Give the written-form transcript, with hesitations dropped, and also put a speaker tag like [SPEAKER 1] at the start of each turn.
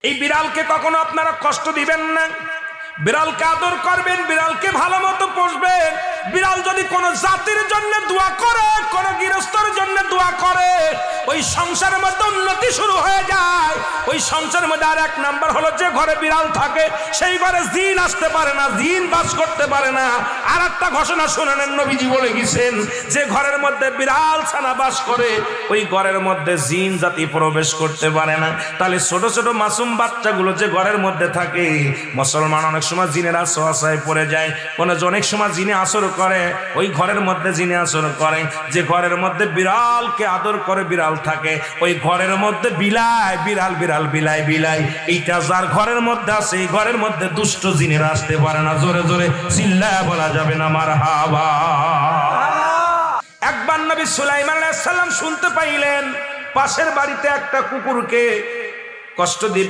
[SPEAKER 1] এই বিড়ালকে কখনো আপনারা কষ্ট দিবেন না, বিড়ালকে আদর করবেন, বিড়ালকে ভালো মতো পুষবেন। বিড়াল যদি কোনো জাতির জন্য দোয়া করে, কোন গৃহস্থর জন্য দোয়া করে, ওই সংসারের মধ্যে উন্নতি শুরু হয়ে যায়। ওই সংসারের মধ্যে আর এক নাম্বার হলো, যে ঘরে বিড়াল থাকে সেই ঘরে জিন আসতে পারে না, জিন বাস করতে পারে না। আর একটা ঘোষণা শুনে নেন, নবীজি বলে গেছেন, যে ঘরের মধ্যে বিড়াল ছানা বাস করে ওই ঘরের মধ্যে জিন জাতি প্রবেশ করতে পারে না। তাহলে ছোট ছোট মাসুম বাচ্চাগুলো যে ঘরের মধ্যে থাকে, মুসলমান অনেক সময় জিনের আশ্রয় পড়ে যায়, অনেক সময় জিনে আসর করে, ওই ঘরের মধ্যে জিনে আসর করে। যে ঘরের মধ্যে বিড়ালকে আদর করে বিড়াল থাকে, ওই ঘরের মধ্যে বিলাই বিড়াল বিড়াল বিলাই বিলাই, এইটা যার ঘরের মধ্যে আছে এই ঘরের মধ্যে দুষ্ট জিনেরা আসতে পারে না। জোরে জোরে চিল্লায় বলা যাবে না মারহাবা। একবার নবী সুলাইমান আলাইহিস সালাম শুনতে পাইলেন পাশের বাড়িতে একটা কুকুরকে কষ্ট দিয়ে